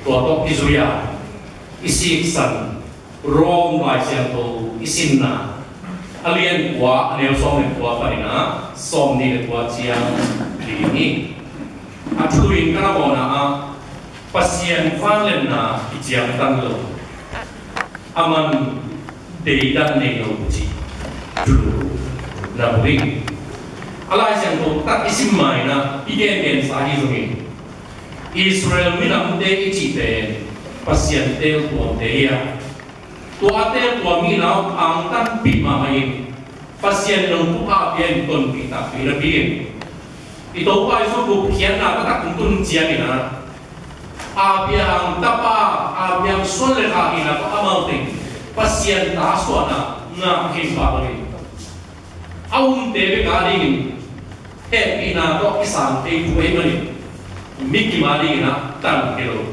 tua to Israel isik san rom lai siang to isin na alien kwa anel som ne kwa panina som ni kwa chiang ni atluin kana bona a pasien fanglen na chiang tan lo aman deidan ne lo chi dulu na bring alai siang to tak isim mai na igen gen sa hi zumi Israel minam de ichi te pasien tel tuan deya tua tel tua minau ang tan pi main pasien nong tu a bien ton pi ta pi rabin ito pa iso bu kian na ta kun jian ina a biang tapa a biang sol le ha ina ko amal ting pasien ta suana nga hin ba ri aun de be ka ding he ina to isan te tu e mani Miki mali na tan kilo.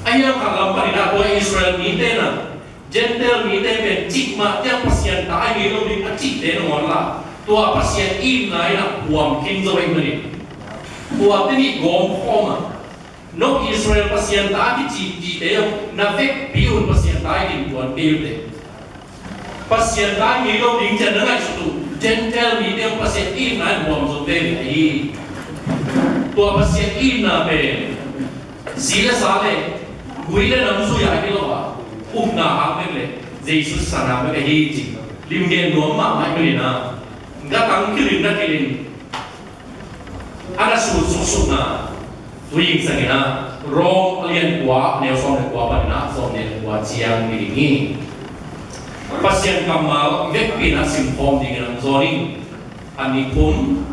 Ayam kalau pada dua Israel ni na, gentle ni ben cik mak yang pasien tak ini lo di cik den orang tua pasien in na buam kinzo ini. Tua ini gom koma. No Israel pasien tak di cik den na vek piun pasien tak di buan piun de. Pasien tak ini lo di jenengan itu gentle ni pasien in na buam so den ini. Tua pasien ina be sila sale guila namsu ya kilo ba na hakle Jesus sana be hiji limgen no ma ma na nga tang kilin na kilin ada su na tuing sangina rom alien kwa ne som ne kwa pa na som ne kwa chiang ni pasien kamal vek pina simpom dengan zoring ani pun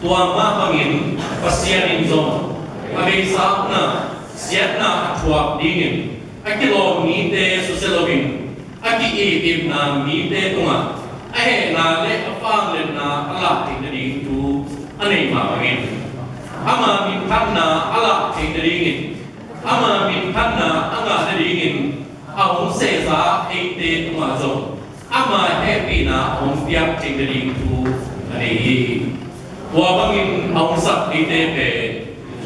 tua ma pangin pasien inzo abe sa na siat na tua dingin akilo mi te suselogin aki ibim na mi te tunga ahe na le apang le na ala tingding tu ane ma pangin ama min panna ala tingding ama min panna anga dingin aung se sa te tunga zo ama happy na on piak tingding tu ane tua bangin aung sak ite pe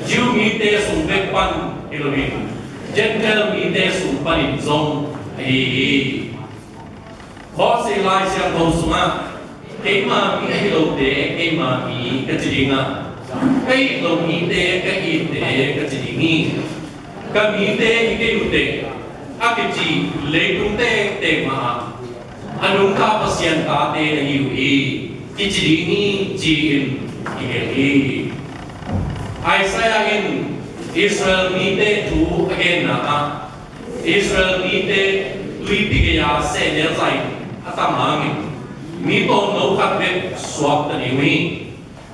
jiu mite sumpek pan ilorin gentle mite sumpanin zong ai kho se lai siang thong sunga keima mi hilo de keima mi kachidinga kai lo mite kai ite kachidingi ka mite ite ute akichi leitung te ma anung ka pasien ta te na hiwi kichidingi jin Igeli. Isaiah in Israel mite tu again na Israel mite lui pigaya se ne zai atamang mi to no khat be swap ta ni wi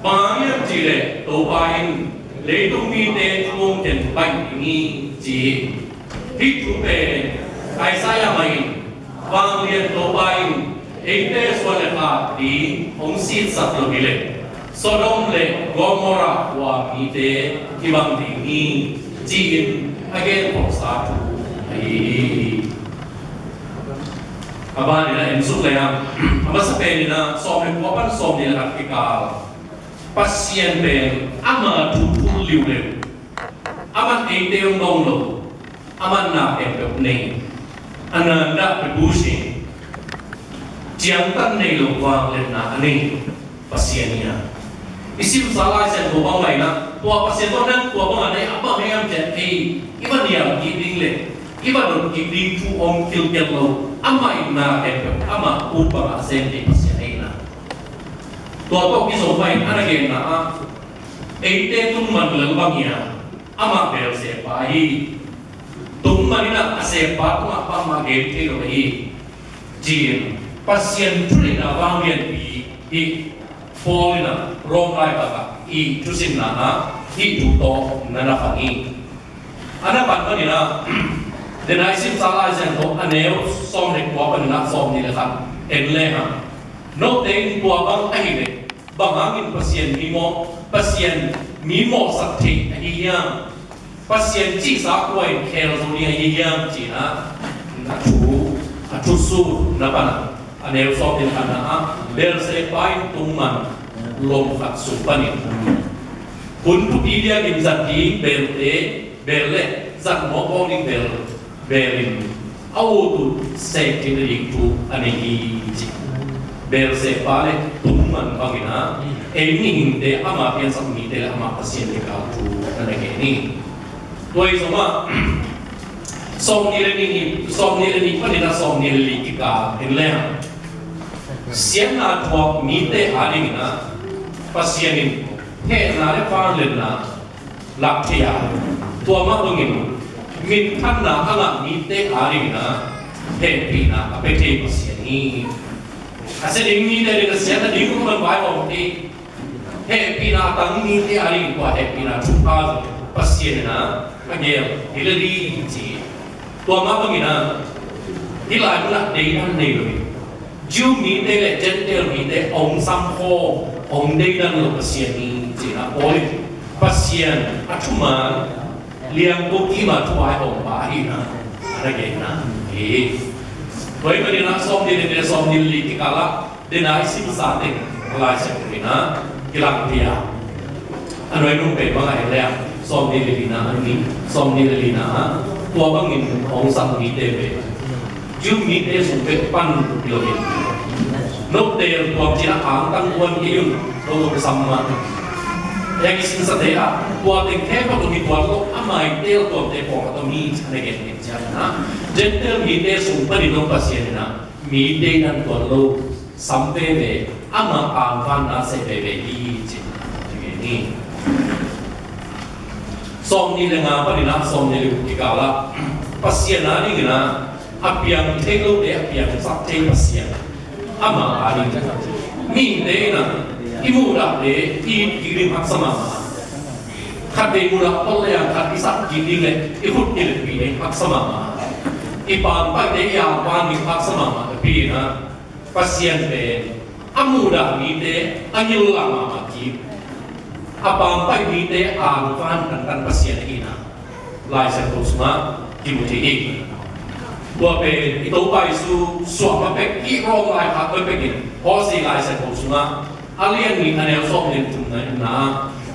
bang ji le to bain le tu mite mong ten bai ni ji hi tu be Isaiah mai bang lian to bain ite swale ka di ong sit sat lo bile Sodom le Gomorrah wa mite kibang dingi jin again for satu ai abani na ensuk le am amasa pe na som he ko pan som ni la kikal pasien ben ama tu liu le aman e te ngong lo aman na e pe nei ananda pe busi jiang tan nei lo wa le na ani pasien nia isim salah sen ko bang lai na tua pasien to nan tua bang anai apa ngam jen ei iban dia giding le iban giding tu om kil kel lo ama ina e ama upa sen de pasien ei na tua to ki so bai ana gen na a ei te tum man le bang ya ama bel se pai tum man ina se pa tu apa ma gen te lo ei jin pasien tu le na bang gen bi Polina rom lai baka I tusin na ha I tuto na nafangi ana pan ko nila denai sim sala isen ko aneo som ne kwa pan na som ni la kan enle ha no te kwa bang ai ne bangangin pasien mimo sakthi ai pasien chi sa ko ai khel so ni ai ya chi na tu su na pana anel so tin kana a bel se pain tungman lom khat su panin kun tu dia gin zati bel te belle giật mỏ bom đi về au tu se cái gì tu anh ấy gì về se pa le tum man bang na em mình để ama pian sam mi để ama pasien đi cao tu anh ấy ni tôi giống mà som ni le ni pa ni na som ni le ki ka in le sian na thok mi te ani na pasien ni he na le pa le na lak thia tua ma dongin min than na anga mi te ani na he pi na a pe te pasien ni ase ding ni le le sian na ding ko man bai om ti he pi na tang ni te ani ko he pi na chu pa pasien na agel hilari ji tua ma dongin na hilai mu la dei nan nei lo Jew mi te le gentle mi te ong sam ho ong dei nan lo pasien ni ji na oi pasien atuma liang ko ki ma tuai ong ba hi na ara ge na e oi ma ni na som ni li ti kala de na sim sa te la se ni na kilang pia anoi nu pe ba ai le som ni li na ani som ni li na tua bang in ong sam mi te be Jew mi te su pe pan lo ni nốt tiền tuồng chỉ là hàng tăng quân cái dùng đâu có sắm mà yang isin sa thế à tuồng tiền thép vào tuồng tuồng lo amai tel tuồng te po atau mi này cái này chả na gentle mi te sumpa di nông pasien na mi te nan tuồng lo sampai về ama angvan na se về đi chỉ cái này som ni lenga pa di na som ni lu kikala pasien na ni na apiang thelo de apiang sak te pasien ama ari min de na imura de giring hak sama khat de mura pol ya khat isak giring le ikut il pi de hak sama ipan pa de ya pan ni hak sama pi na pasien de amura ni de angil lama ma ki apam pa ni de ang fan kan pasien ina lai sa kusma kimuti ik tua pe itu pai su suap pe ki rong lai khat pe ki ho si lai sa ko sunga alien ni ane so ne tum na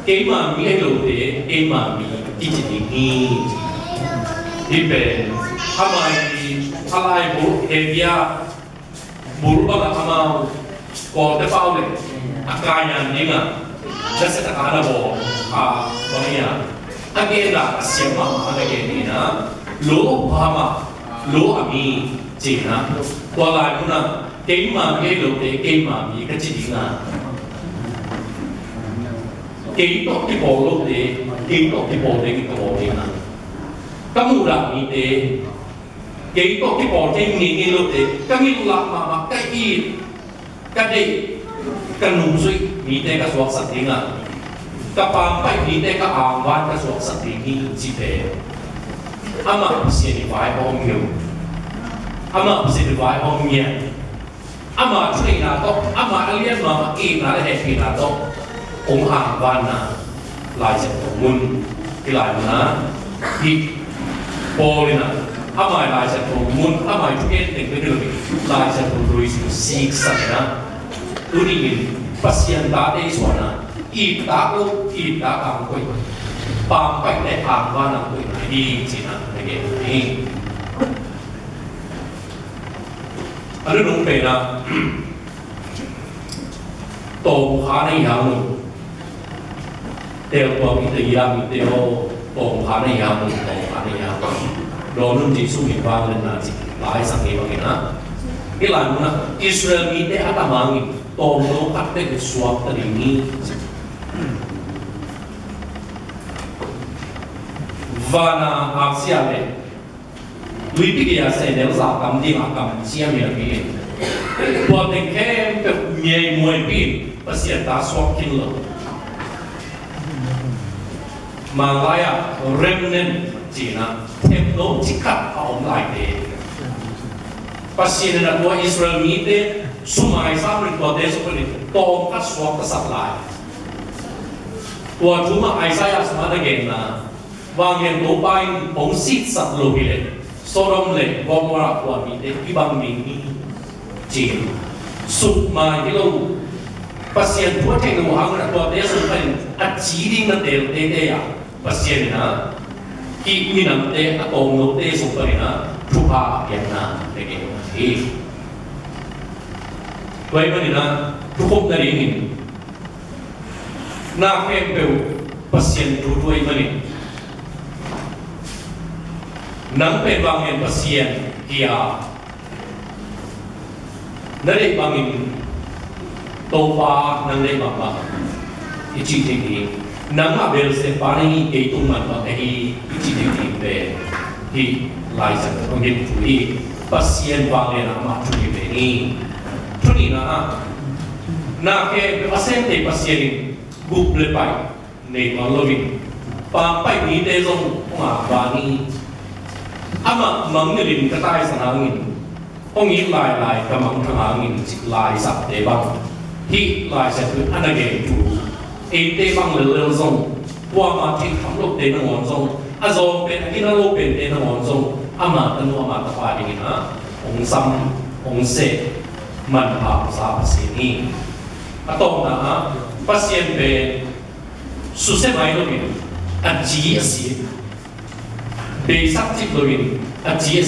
ke ma mi ai lo de e ma mi ki chi ni di pe hamai halai bu e dia buru ba la hamau ko te pau le akanya ni nga jasa ta kana bo a ba ya age da siama age ni na lo hama lo ami chỉ na qua lại cũng là cái mà cái đồ để cái mà bị cái chỉ na cái tốt cái bộ đồ để cái tốt cái bộ để cái bộ để na cái mù là mi để cái tốt cái bộ cái nghề đồ để cái nghề là mà cái gì cái đây cái nung suy mi để cái suất sạch đi na cái pam phải mi để cái áo vải cái suất sạch đi chỉ để ama sẽ đi vài hôm nhiều ama sẽ đi vài hôm nhiều ama chơi nào đó ama alien mà im nào để hết nào đó ông hàng van na lại sẽ tổ mun cái lại na đi bồi na ama lại sẽ tổ mun ama chuyện tình với đường lại sẽ tổ đuôi sự xịt sạch na tu đi mình pasien ta đây xóa na ít ta đâu ít ta càng quay pam phải để hàng van na quay đi chỉ na cái này anh đúng về là tổ khá này hàng đều có cái gì làm đều tổ khá này hàng tổ khá này hàng rồi nó chỉ số miền vang lên là chỉ lại sang cái bằng cái là nó Israel mi để ada mang tổ nó cắt cái swap tadi ini và na Asia này lui bị cái xe đều giả cầm đi mà cầm xe miệng bị qua tình thế bị miệng mùi bị và xe ta swap kinh lợ mà lại à remnant chỉ là thêm nốt chỉ cắt ông lại để và xe này là của Israel mỹ để sumai sao mình có thể số này to cắt swap cái sập lại của chúng mà Isaiah mà đã nghe là vang yang tổ bay bóng xít sập lùi lên Sodom le Gomorrah của mình để ibang mình chỉ sụp mà cái lâu pasien buat cái lâu hàng là của thế sụp phải chỉ đi nó đều thế thế à pasien na ki ni nam te atong no te so parina thupa yang na te ke hi toy manina thukom na ring na pempeu pasien tu toy manin nang pe bangin pasien kia nare bangin topa nang le bang ichi te ki nang abel se pani ke tung man ba hi ichi te ki pe hi lai sa ong ge tu hi pasien bangin na ma tu ki be ni tu ni na ke pasien te pasien gup le pai nei ma lovin pa pai ni te zong ma ba ni ama mang ni rin ka tai sa hangin ong i lai ka mang thang hangin chik lai sap te bang hi lai sa tu anage tu e te bang le le zong wa ma thi kham lok te na ngon zong a zong pe ki na lo pe te na ngon zong ama tanu ama ta pa ni na ong sam ong se man pa sa pa se ni atong na pasien pe su se mai lo ni a ji a si để sắc chip rồi à chỉ là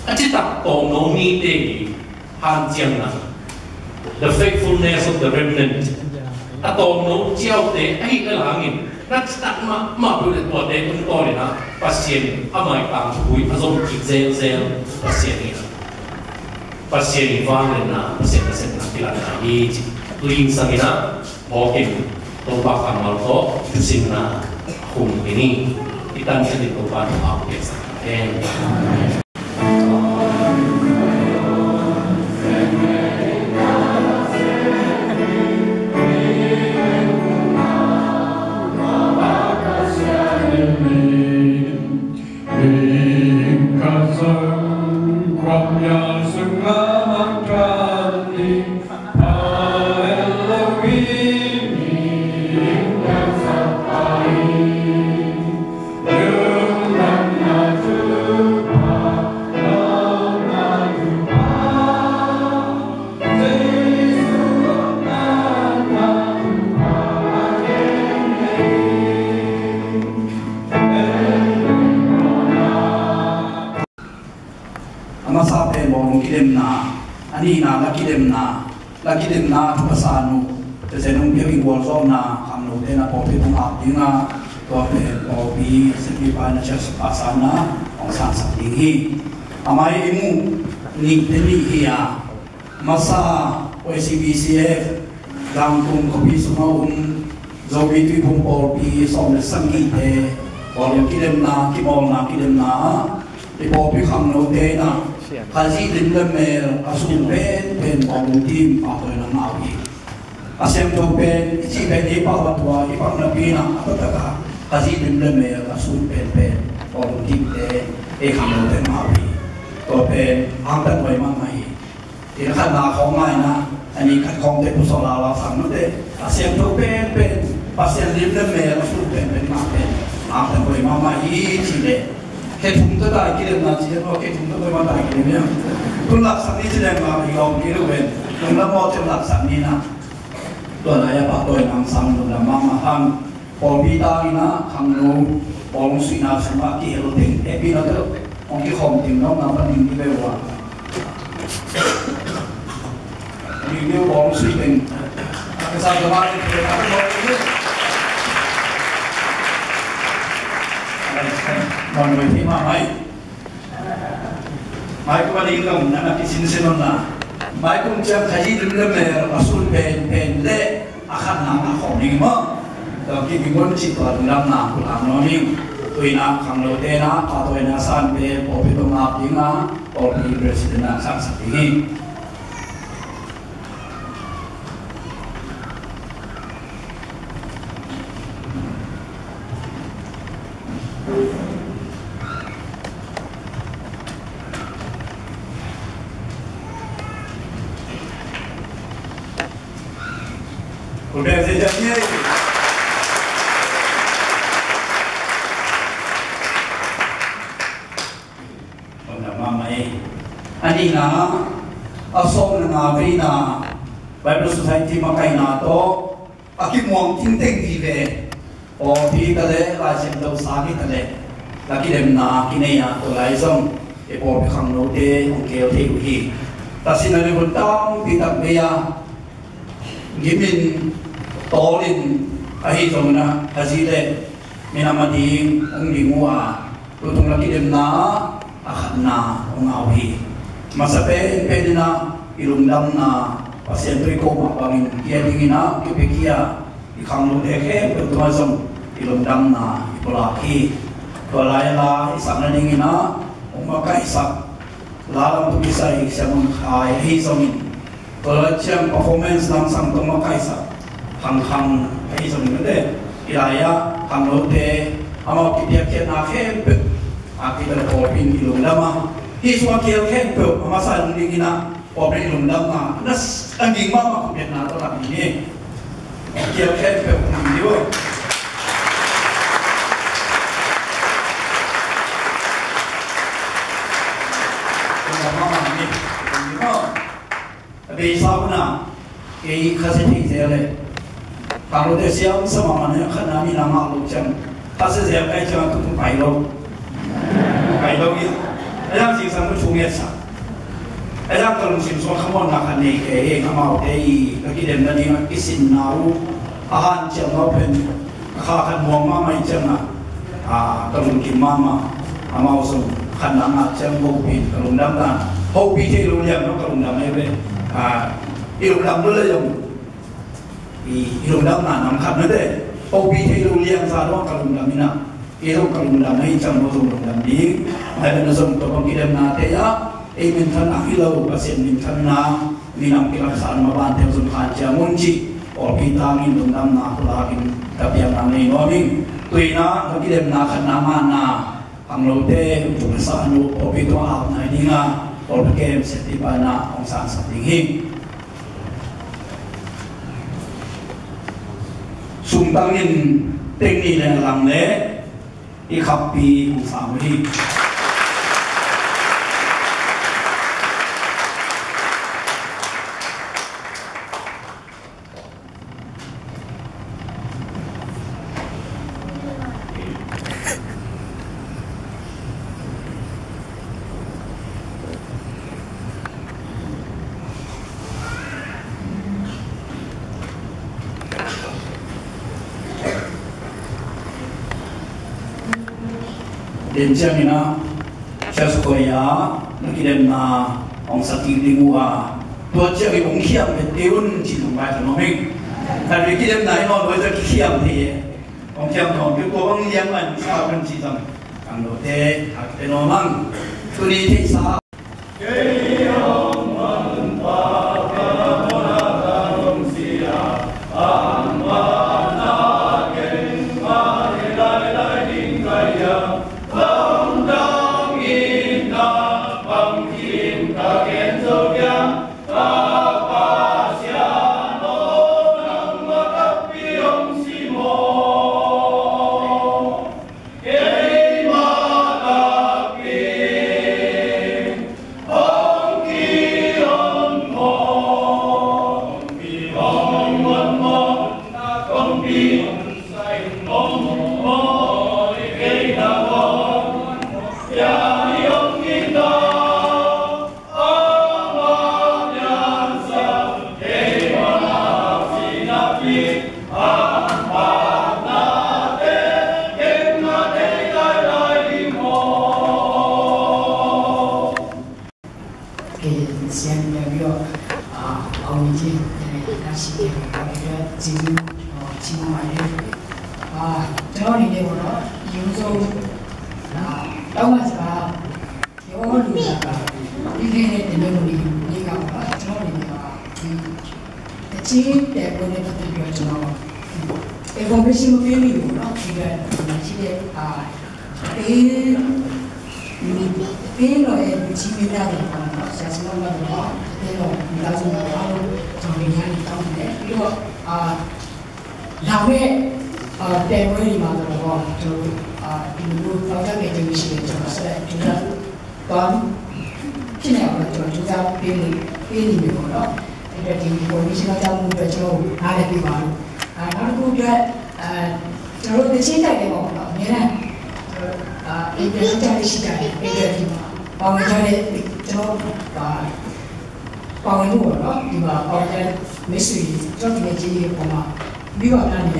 à chỉ tập tổng nông ni để hàn giang na the faithfulness of the remnant à tổng nông chiao để ai cái là nghìn nó tập mà biểu hiệnตัวđể chúng tôi na pasien à mai tang chui à giống kịch zel pasien vang lên na pasien na kila na hi linh sang na bỏ kim tôi bác hàng mal to xin na hùng ini kita bisa ditemukan objek yang lagi dem na pasanu jadi nung dia ingwal so na kamno te na popi tung abdi na popi sepi pa na siya pasana ang sansa tinghi amay imu ni teni hiya masa OCBCF gangkung kopi sumaun zobi tu pung popi som na sangite wal kidem na di popi kamno te na kazi din lemer asun pen pangudin patoy ng awi asem to pen ichi pen ipa watwa ipang nabina ataka kazi din lemer asun pen pangudin te kamno ten awi to pen angkat way mamai tinakan na ko mai na ani kat kong te pusolala sang te asem to pen pasien din lemer asun pen angkat way mamai ichi de cái thùng tôi đại kia là chỉ có cái thùng tôi mà đại kia nhá, tôi lạc sản đi trên mà bị gồng kia được về, chúng ta mua trên lạc sản đi na, tôi này bắt tôi nằm sang rồi là mama hang, còn bị ta đi na, hàng nô, còn suy na xem mà kia rồi tiền, em bị nó được, còn cái khom tiền nó nằm bên đi về qua, review còn suy tiền, cái sao các bạn thì các bạn nói mọi người thì mà mai cũng đi công nó là cái xin xin là mai cũng chẳng thấy gì được là xuân pen lệ khăn hàng không đi mà rồi cái việc muốn chỉ toàn làm nào cũng làm nó đi tôi na khang lâu thế na tôi na san về bộ phim đông áp tiếng na bộ phim president na sang sắp đi udah sejamnya udah mamai ani na asom na ngavina Bible Society makai na to akimuang tinteng vive o di tale la sem do sagi tale là cái đêm na cái này tôi lại xong để bỏ cái khăn nấu tê ông kêu thế của hi ta xin là một tao bị tập bây giờ mình to lên hi xong na gì đấy mình làm gì ông đi mua rồi tung là cái đêm na khăn na ông ao hi mà sao pe na ilung dam na pasien tu ko ma bangin kia dingina ke pekia I khang lu de ke pe tu mazam ilung dam na ipola ki to lai la isang na dingina ma kai sak la lam tu bisai siamon khai hi zomin to la chiam performance lam sang to ma kai sak khang hi zomin de ilaya khang lu de ama ki dia ke na ke pe aki da ko pin ilung dama hi suwa ke ke pe ama sa dingina Pobre ilum dam na nas angin mama ko na to la ni kiel ke pe ni wo mama ni no be sa na ke khase thi je le ka ro de siam sa mama ne khana ni la ma lu chan ta se je kai cha tu pai lo ni ya ji sang ko chu ye sa ai ra còn xin số không còn là cái này cái cái màu cái đêm đó đi cái xin nào han chẳng nó bên khá khăn muang mà mày chẳng còn kim mà màu sung khăn nắng chẳng hậu bị còn đâm ta hậu bị thì luôn nhầm nó còn đâm này về yêu đâm nó lấy dùng yêu đâm là nằm khăn nữa đấy hậu bị thì luôn nhầm ra nó còn đâm như nào yêu còn đâm hay chẳng nó dùng đâm đi hay là nó dùng tôi còn cái đêm nào thế á mình thân ác lâu và xem mình thân na mình nằm cái đặc sản mà bạn theo dùng khán giả muốn chị ở bên ta mình dùng năm na là mình đặc biệt là này nói mình tùy na cái đêm na khăn na mà na hàng lâu tê chúng ta sản nụ ở bên đó ảo này đi nga ở bên kem sẽ đi bài na ông sản sản tình hình xung tăng in tên này là làm lễ đi khắp pi ông sản đi đêm chiang ina chia sẻ với ya cái đêm na ông sát đi đi mua tôi chia cái bông khiam cái tiêu chỉ làm bài cho nó mình tại vì cái đêm này nó với cái khiam thì ông khiam nó cái cô bông yếm anh sao bên chỉ rằng càng đầu thế cái nó mang tôi đi thấy sao 一边家里时间一个地方，把我家里就把我弄了，对吧？把我家没水，这里面经济好嘛？比方那里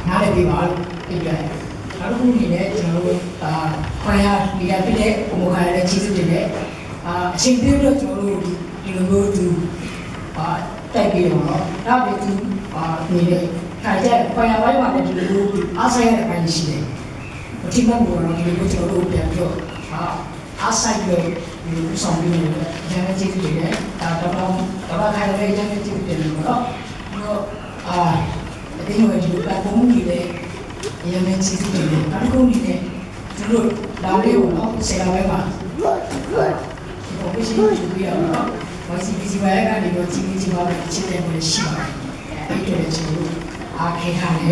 哪里比方一边，如果你呢，就好像你那边我们看的其实这边现在的就这个路途代表了，那边就你的看在好像外面的这个路阿塞的关系的，我听到过了，这个这个路边就阿塞的有上边的，像那其实这边到开了这样的这个点了，因为就办公里的，因为其实这边办公里的，就是哪里有了，谁来买嘛？我不是就不要了，我是不是买个那个经济方面现在我的希望，一个人就开看的，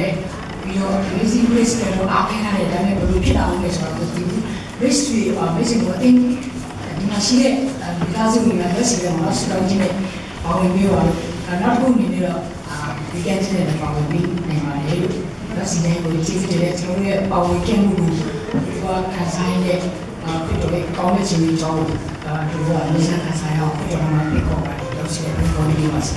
比如有些公司的开看的，咱们不如平常我们说的，没事没事我听，你那些比较是我们那些的，我是到今天，我们没有那公里的。你看现在的保温瓶，那嘛也有，那现在我其实这个从那保温瓶不我看啥的会做的高的经济照顾，如果你想看啥样，会做他们别搞吧，有些很高的地方是。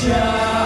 Yeah.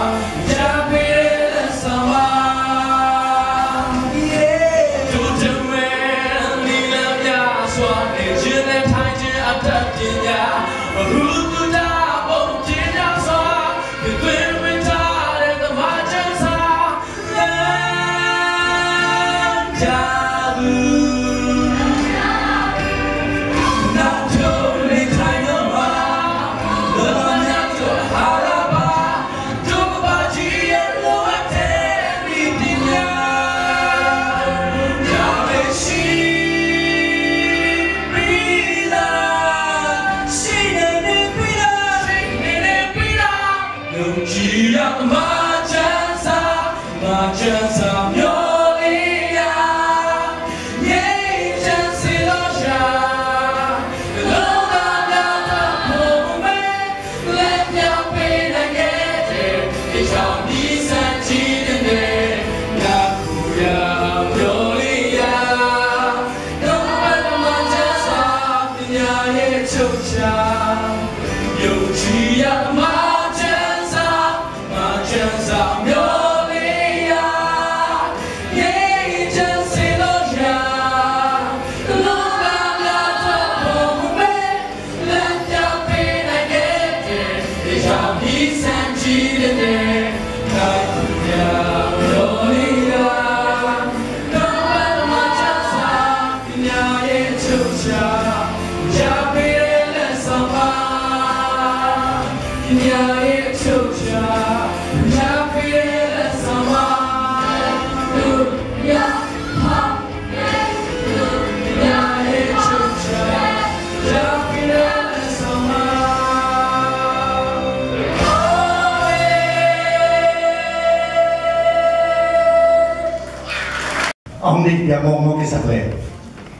ông đi nhà mong cái sắc lệ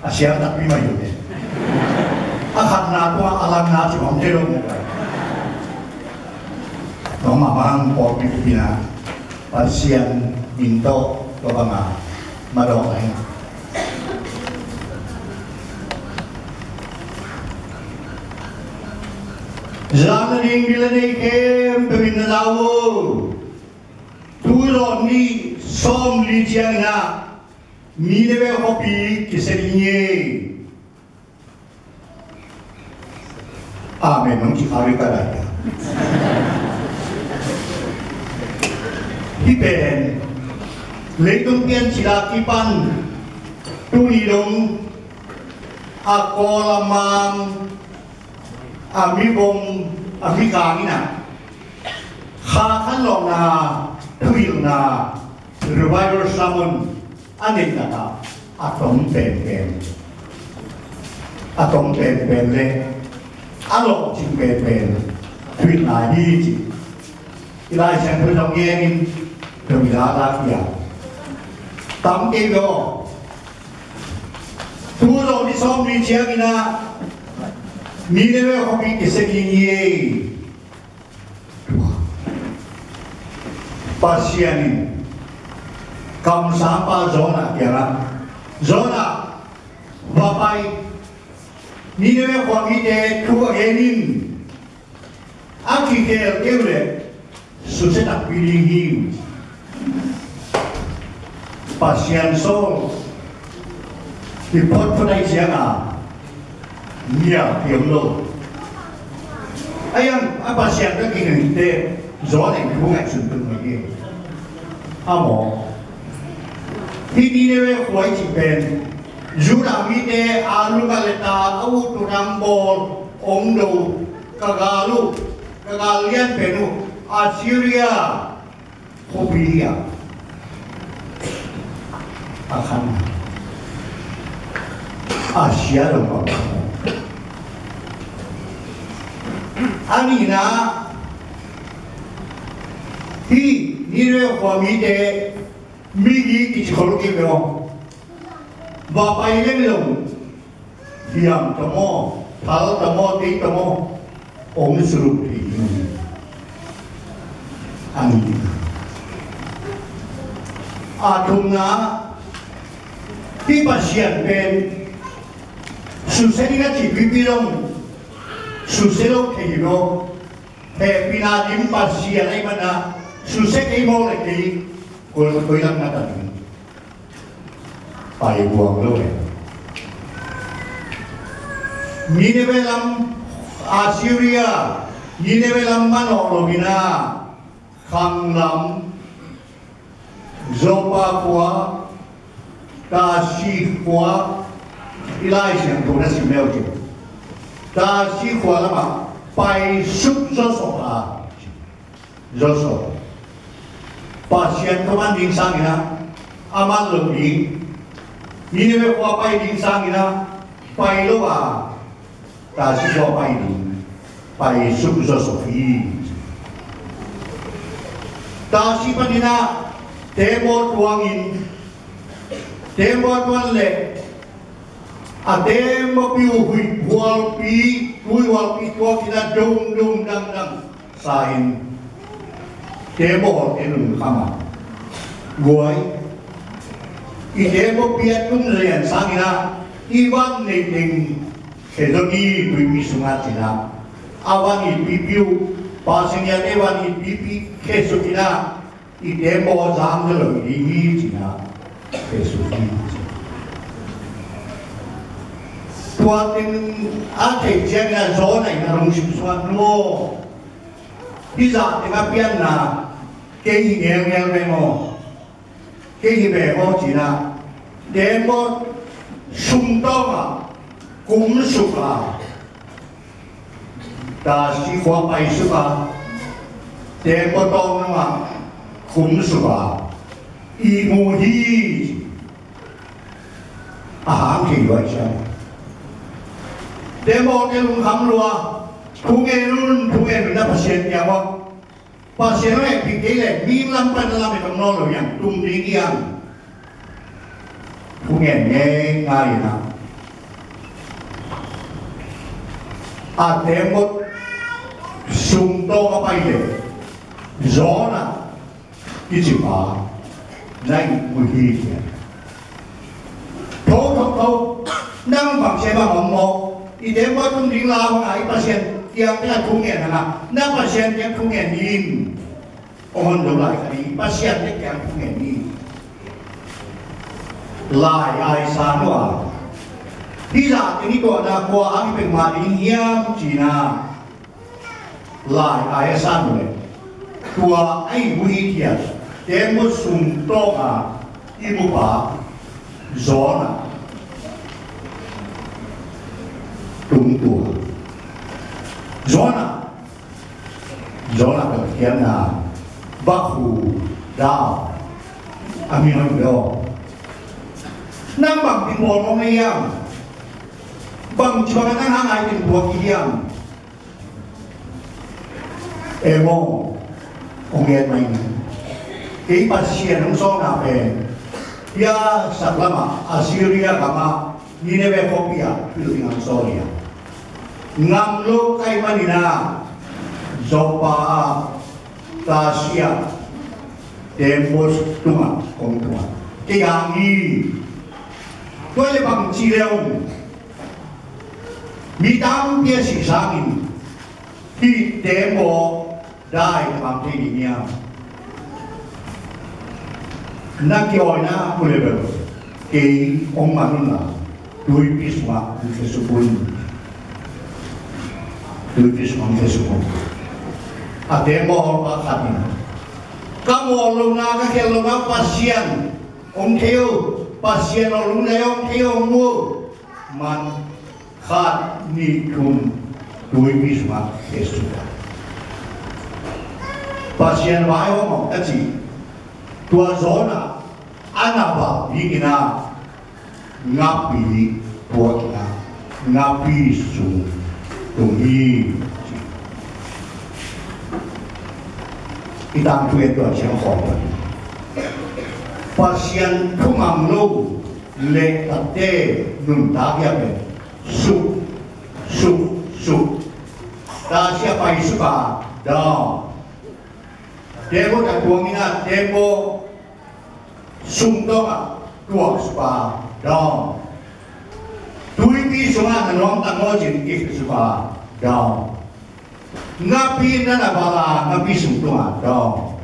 Asia tak pi mai deh akan na tua alam na cuma jerong Noma bang po pipina Pasian Binto Tobanga Madong Jangan ingin kem pemina lawo Turo ni som li jiang na Minewe hobi kiserinye Amen mengkikari kadaya Hipen Leitung pian sila kipan Tunidong Ako lamang Amibong Amikangina Kakan lo na Tuil na Revival Salmon Anin kata Atong pen le Alo ching pen Tuil na di Ilai sang tu dong yen Dong ila la kia Tam ke go Tu lo di som ni chiang ina Ni ne we hobi kisegi ye Pasianin Kam sampa zona kira Zona Bapai Ni ne we hobi de tu enin Aki kel keule Susah tak pilih hiu Pasian sol Di pot penai sianga Nia tiang lo Ayang apa siang tak kena kita Zon yang bunga suntuk lagi Amo Ini dewe kuai cipen Zura mite alu kaleta Awu turang bol Omdo Kagalu Kagalian penuh Assyria Hobilia akan Asia dong Anina Hi nire kwamite migi kichikologi meo Bapai lelong Diam tamo Tal tamo Di tamo Om suruh di Anina Atunga Di pasien pen Suseni na cipipilong Suselo kiro Pinadim pasien ay mana Susek ay mo lagi Kul lang natin Paibuang lo Ninebelam Assyria Ninebelam Manologina Kanglam Zopa Kwa Tashi Kwa Ilai siang tu nasi melji Tashi Kwa lama Pai Suk Zoso Zoso Pasien kaman ding sangina Aman lebih Ninewe Kwa Pai ding sangina Pai loa Tashi Kwa Pai ding Pai Suk Zoso Tashi panina Temo tuangin Temo tuan le Atemo piu hui walpi Hui walpi tua kita dong dang Sain Temo enung kama Guai Itemo piat tung rian sangina Iwan neting Kedogi bimi sungat sina Awan ipipiu Pasingnya ewan ipipi Kesukina Itemo zang delo Ini sina Kesukina Tuatin ate jangan zona yang harus disuat lo. Bisa dengan pian na, kehi ngel memo, kehi memo cina, demo sumtoma, kumsuka, dasi kuapai suka, demo toma, kumsuka, imuhi, aham kiwajah. Demo kelung hamlua, tungenun na pasien nyawa, pasien le pikir le bilang pada dalam itu nolo yang tumdingian, cũng nghe ngay na tem một sung to mà bay để gió na cái gì mà này mùi hi kìa thâu năng bằng xe bằng mỏng mỏng ý thế mà cũng đi lao bằng ấy patient kia cái không nghe là năng patient kia không nghe nhìn ông đâu lại cái đi patient kia không nghe nhìn lại ai xa nữa đi ra cái này gọi là qua anh bên mà đi hiếm chỉ na lại ai xa nữa qua anh vui thiệt để một sùng to à ibu ba gió na đúng tuổi gió là cái tiếng là bắc hồ đào ami nói đó năng bằng tiếng một ông ấy bằng cho năng hàng ai tiếng một kia em ông nghe mình cái pasien ông so nào về ya saklama Assyria kama Nineveh phobia Philippines Soria ngam lo kay Manila Zopa Tasia Demos tunga kong tunga kaya ngi tôi le bằng chi leo mi tam kia si sangin khi demo dai bằng thế gì nha na kioi na kulebe ke ông mà nó là đôi pisma cái số bốn đôi pisma cái số bốn à demo họ bắt hạt này kamu luôn na cái luôn na pasien ông theo pasien luôn na ông theo mua man hạt ni kum đôi pisma cái số pasien vai ông cái gì tua zona anaba digina ngapi buatna ngapi su tungi itang tuet tua siang hot pasien kumam lo le ate nun tagya be su ta siapa isuka da demo tak buangina demo sungdonga tuak spa dong tui pi sunga nanong tangojin if spa dong ngapi na bala ngapi sungdonga dong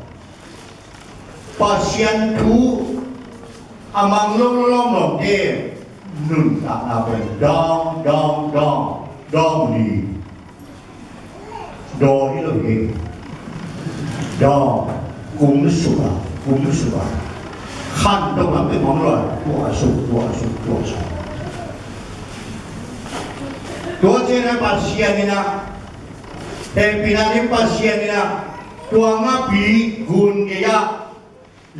pasien tu amang long de nun tak nabe dong ni do hilo he đó cũng suka khăn trong làm cái món rồi tua trên là pasien na pinani pasien na tua ngapi gun kaya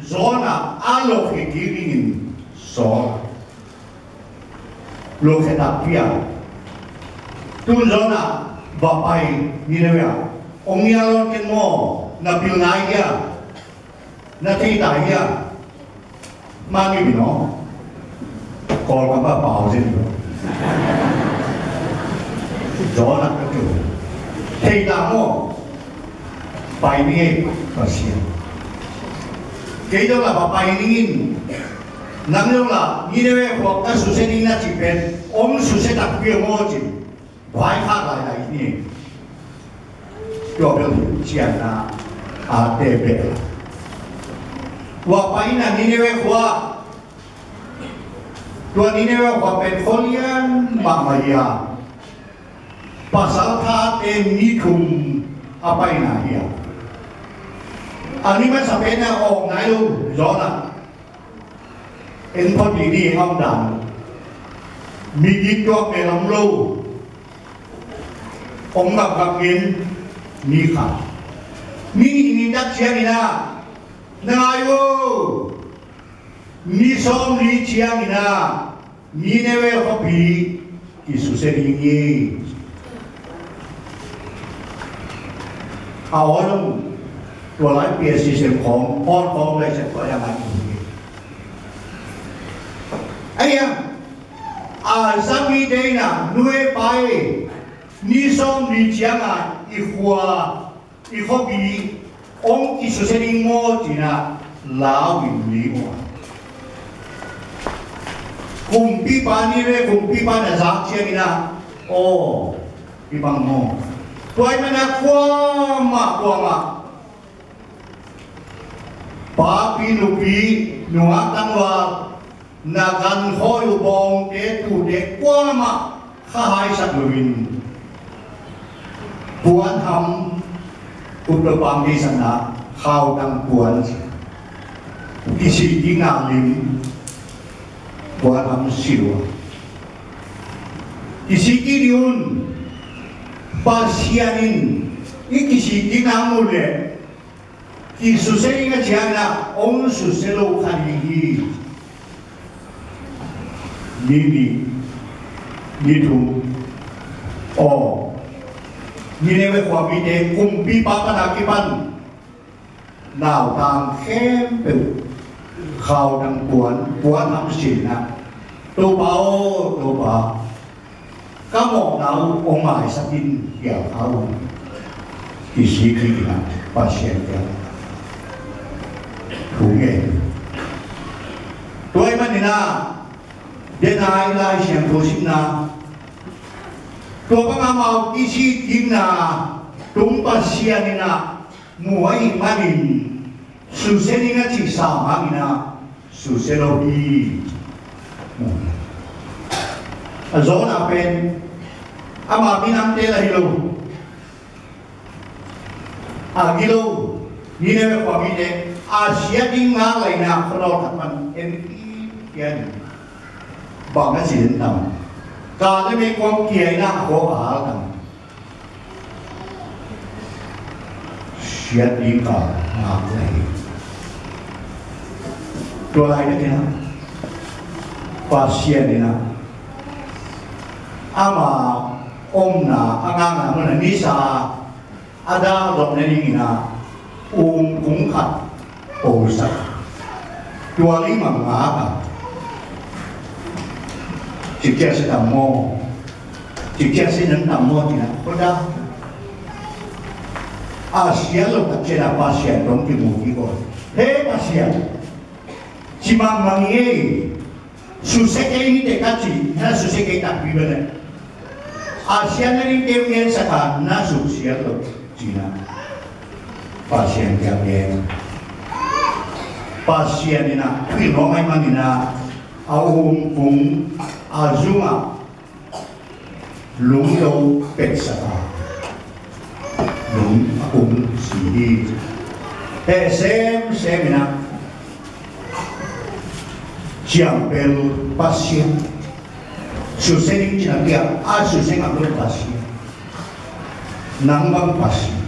zona alo kikiringin so lo ketapia tu zona bapai Nineveh ông nghe luôn cái mò na pilnai kia na thi tài kia mang đi nó còn có bao bảo gì nữa gió là cái kiểu thi tài mò bài nghe và xiên cái đó là bài nghe nắm đâu là như thế hoặc các số xe đi na chỉ bên ông số xe đặc biệt mò chỉ vài khác lại này cho biểu hiện là ATP. Wapaina Nineveh kwa tua Nineveh kwa petrolian mamaya pasal tha nikum apaina dia. Ani man sampai na ong nai lu zona. En pon di hong dan. Mi di tua pe lam lu. Ong gặp nghiên ni khả ni đắc chia na nai wo ni som ni chia na ni newe hobi isu se ni awalum tua lai pia system ของ on ของเลยจะตัวยังไงไอ้ hiam zami de na nuôi pai ni som ni chianga i khua i khobi ông ki su se ding mo tina la win li mo kum pi pa ni re kum pi pa na za chiang ina o pi bang mo toy mana kwa ma pa pi nu pi nuwa tang wa na gan khoi u bong te tu de kwa ma kha hai sat luin puan ham Untuk pamdi sana kau tang puan isi di ngalim puan am siwa isi kiriun pasianin ikisi di ngamule kisusai nga jana on suselo kanihi nitum oh Ninewe kwa bide kumpi papa nakipan nào tang khem pe khao đăng cuốn ham xỉn na tô bao các mộng nào ông mãi sắp tin hiểu khao thì sĩ khi là ba xem cho thú nghề tôi mà nè đến ai lại xem tôi xin na Tua pengamal isi tingna tumpa sianina muai manin suseninga cisama ina suselohi azona pen ama binam tela hilo agilo ninewe kwamide asia dinga laina kholo tatman eni yan banga sin tam cả cái mấy con kia na khó hả thằng xét đi cả ngạc này tôi ai đấy na phát hiện đi na ama ông na anh na mình nisa ada rồi này na cũng khát ổ sạch tôi lấy mà ngã Jika sedang mau, jika sedang mau tidak, pada Asia lo tak cina pasien dong di muki kau. Hei pasien, si mang ye, susah ini dekaci, na susah kita bibelnya. Asia ni dia sekarang na susah lo cina pasien dia pasien ini na, tapi ramai mana awam pun azuma lungdo peksata lung akung sihi sem na jampel pasien susening cinakia suseng akung pasien nambang pasien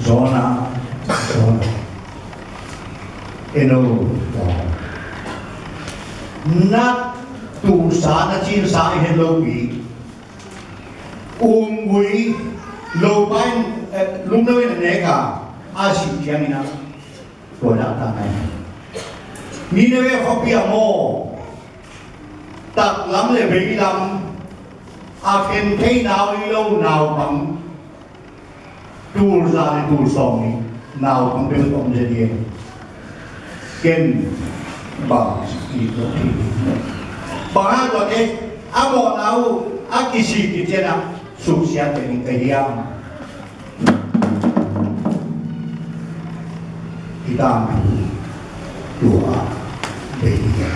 zona eno nát tụ xã chín xã hiện lâu bị quý lâu ban lúc nơi này cả asi chiang ina rồi đã ta này ni nơi họ bia mò tập lắm là bị lắm khen thấy nào lâu nào bằng tụ ra tụ sòng nào bằng bên ông gia đình khen bằng itu bahkan kalau amo tahu akisi kita nak sukses dengan kehiyam kita doa beria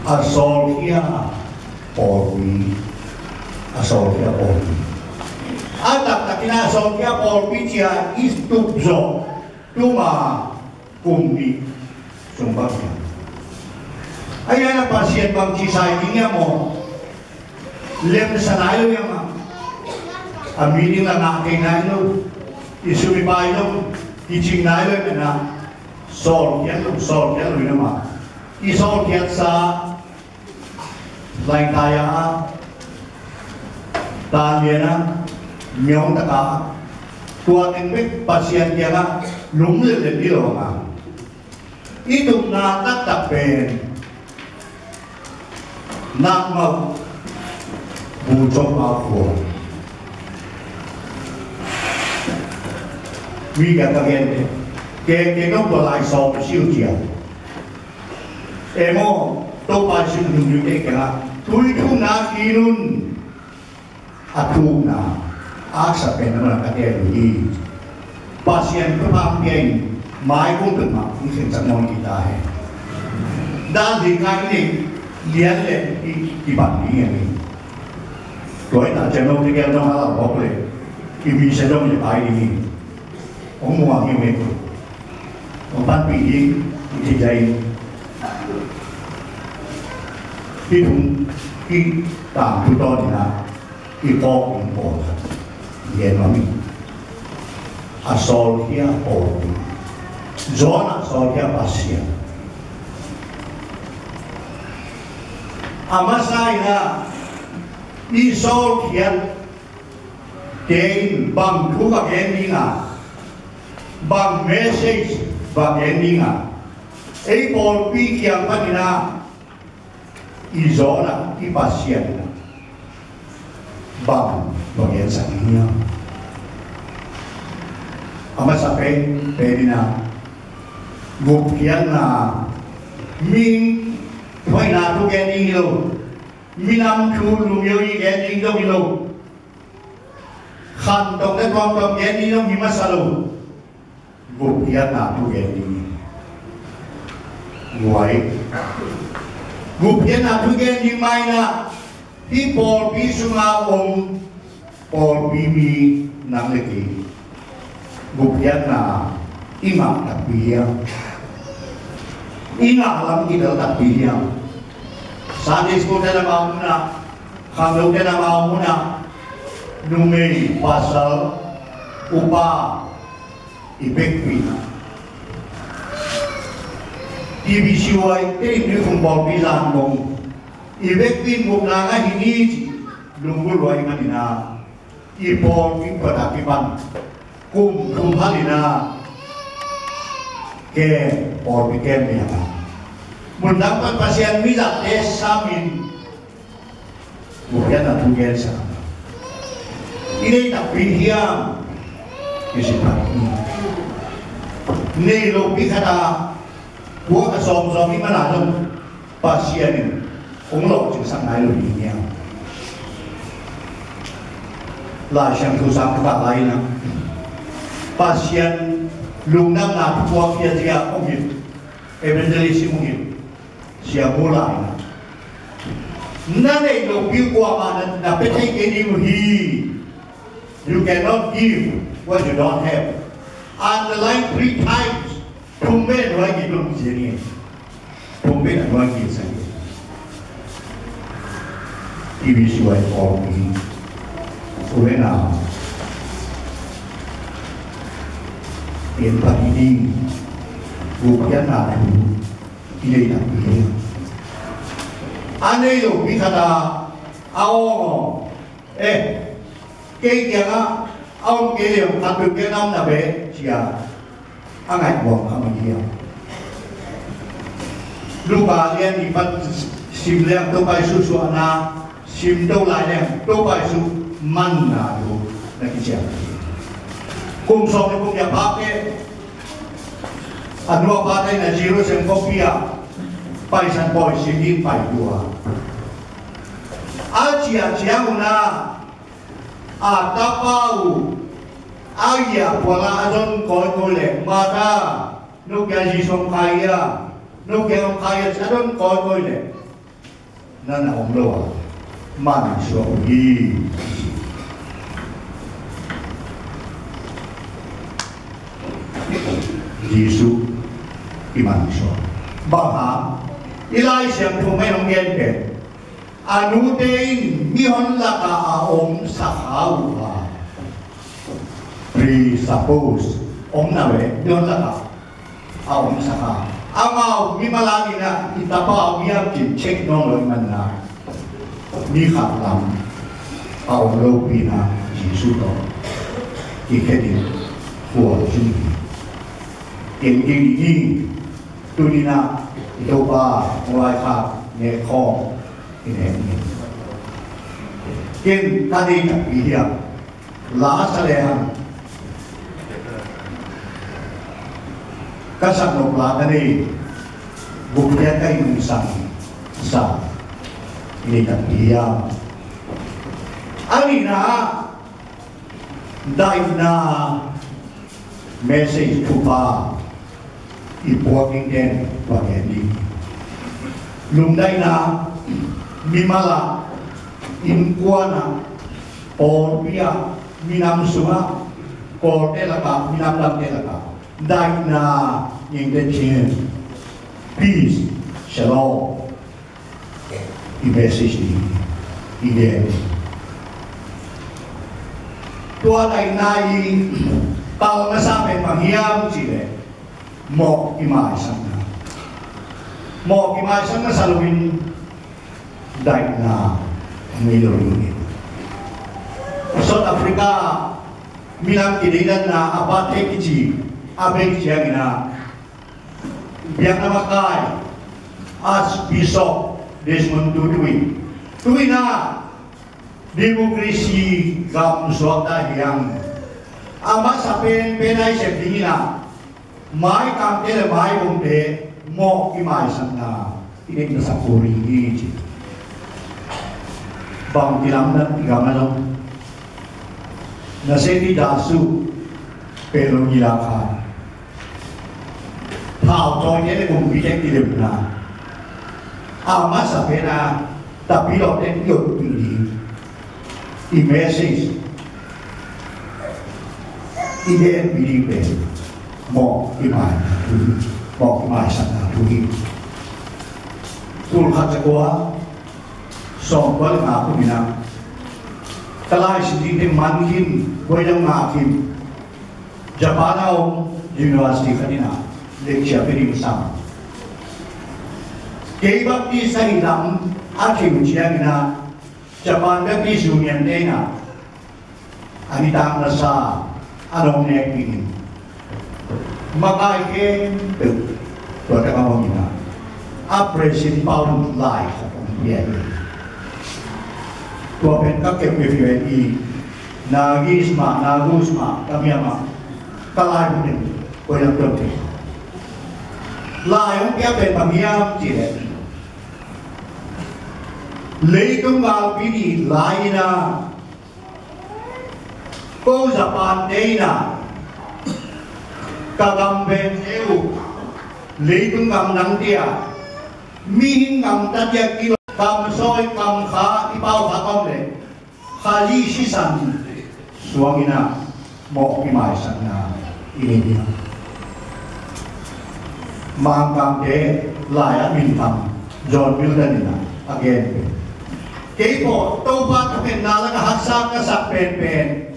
asolkia polri atak takina asolkia polri dia istubzo Tuma kumbi sumpahnya. Ayah pasien bang cisai ini mo lem sanayo yang amini na nakin na ilo isumi pa ilo teaching na ilo na sol yan ilo naman isol yan sa lain kaya tanya na nyong taka tua tengmek pasien dia lum le di lo ma itu na tak tak pen nak mau bujuk aku vì cả các em cái nó còn lại so siêu chiều em ô tôi ba siêu nhiều như thế cả tôi thu na kỳ luôn thu na sắp bên nó là cái gì pasien cứ mang tiền mai cũng được mà cũng sẽ chẳng mong gì ta hết đã thì cái này liên lệ cái bản lý này rồi ta chẳng đâu thì cái nó là bốc lên cái vì sẽ đâu như bài đi ông mua hàng nhiều ông bán bị gì thì dây cái thùng cái tạm thứ đó thì là cái co cũng bỏ vậy mà mình asal kia bỏ gió asal kia pasien amasai na isol kia cái bằng thu các em đi à bằng message và ending à ấy bỏ pi kia bắt na izola cái pasien bằng bagian sakitnya ama sampai pedina buktian na min thoi na tu ending lo minam thu lu yo i ending do lo khan tong da tong ending lo mi masalo buktian na tu ending ngoài buktian na tu ending mai naที่ปอลปีสุงาองปอลปีมีนังเลกีบุพยานาอิมาตักปียอิงาลังกิดตักปียสาธิตสุดท้ายมาอุนะข้างลูกได้มาอุนะนุเมย์ภาษาอุปาอิเบกปีนะที่วิชิวายที่มีคนปอลปีลานมงIbektin mukna nga hiniji lunggul wa imanina ipol king padakipan kumhalina ke or biken niya mendapat pasien mizat samin bukan na tugen sa ini tak pinhiam kisipan ni lo bikata buat som-som ni mana pasien ni ông lộ chữ sang này rồi đi nhau lại sang thu sang các bạn lại nè pasien lùng năm nào qua kia thì ông hiểu evangelist ông hiểu xia mua lại nè này lộ biểu qua mà là phải thấy cái điều gì you cannot give what you don't have underline 3 times không biết nói gì luôn gì nè không biết nói gì sao TV suai kopi, suai na, tiền bạc đi, bukan na tu, ini tak boleh. Ane yo bikata, awong, kaya awong kaya tak boleh nam na be, siya, angai buang kami dia. Lupa lian ibat simleng tu kai susu anak. Sim đâu lại nè, đâu phải số man là đồ là cái chuyện. Cùng so với cùng nhà bác ấy, anh nói bác ấy là zero sem copy à, phải sang boy sim in phải đùa. Chia una, tapau, ya pola azon coi lệ, mà ta, lúc cái gì xong khai à, lúc cái ông khai à, azon coi lệ, nên là ông đâu à. Manusia Yesus manusia bahwa ilai siang tu memang gede anu tein mihon laka aom sahawa presuppose om nawe mihon laka aom sahawa amau mimalagi na itapa miam kin cek nong mana ni khát lắm, ao lâu pina Giêsu đó, ที่แค่เดียวหัวจุ่มเก่งดีตัวนี้นะตัวบ้าหัวขาดเนี่ยคอที่ไหนนี่เก่งตาดีกับปีเดียวล้าเสลียงก็สั่งลงลากันดีบุกเรียนได้หนึ่งสั่งนี่กับปีเดียวอันนี้นะได้นะเมสเซจทุบาอีพวกนี้เด่นกว่าแค่นี้ลุงได้นะมีมาละอินกัวนะโอเปียมีน้ำสุมาโอเตลกามีน้ำลำเตลกาได้นะยังเด่นเชียน peace shalom อีเมสเซจนี้อีเด่นตัวใดนายเต่ามาสร้างเป็นปัญญาจีเลยหมอกอิมาสังนะหมอกอิมาสังนะสารวินได้นาไม่รู้นี่South Africa มีน้ำกินได้นะอาบัติเทกิจีอาเบกเชียงนะเบียงน้ำมันกายอาร์ชบิชอปเดสมอนด์ตุยนะdemokrasi gam suatu yang amat sampai penai sebelumnya mai kampe mai bumde mau imai sana ini kita sapuri ini bang kilam dan tiga malam nasi dasu pelong ilakan tahu tohnya le bumbitek di lemna amat sampai na tapi lo ten yuk ini message ide biri pe mo imai sana tuhi tul khat kwa som wal ma ku mina kalai sidi de mankin boyang ma kim Japanau University kanina lecture peri sam kei bakti sai lam akhim chiangina Japan Baptist Union Dena Anitang Nasa Anong Nekini Makai ke Tuwa ka mamina President Paul Lai Tuwa pen ka ke PFUNI Nagusma Kamiyama Kalay mo din Kuya Tuwa Lai yung kaya pen pamiyam Chile lấy công vào cái gì lại na cô Japan đây na cả gam bên EU lấy công gam nắng dia mi gam ta dia kilo gam soi gam khá đi bao khá con đấy khá li si san suang ina mo ki mai san na ini dia mang gam de lại ở Bình Thăng John Milton ina again kay po, ito ba kapin na nakahagsak ka sa pen-pen?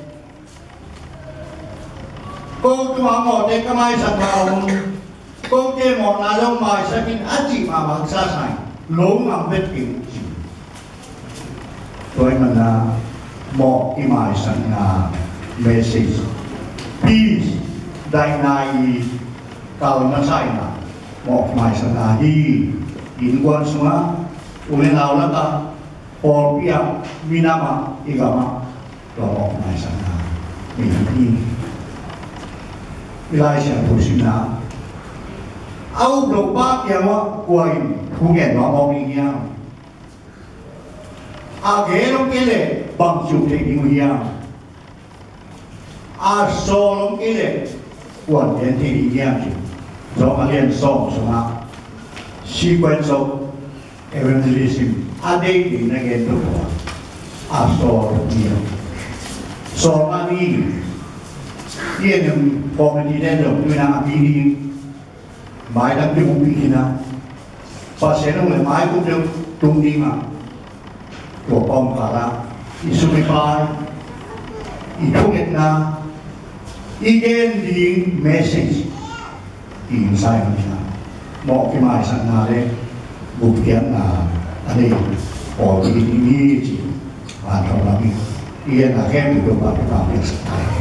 Kung tumango, di kamay sa taong, kung di mo nalong may sakin aji mamagsasay, long ang betking. Ito ay na mo imaisan na message. Peace, dahil na kalmasay na, mo imaisan na inuwan suma, ulinaw na ka, Paul Pia Minama Igama Lord my son Minami Elisha Pusina Au Bloba Yawa Kuain Kugen Mama Mingia Agero Kele Bangsu Taking Mingia Solom Kele One Yenti Yam So again song Soma Sequence of evangelism Ade di naging ito po Astor niya So kami Yan yung comedy nito Yung nakapili May nagpipupili na Pasenong may may kong tungdima Tupang kala Isumipay Itungit na Igen di message Insay niya Mo kimaisan natin Buktian na Ano o ini atau lagi ia nak yang itu baru kami sekarang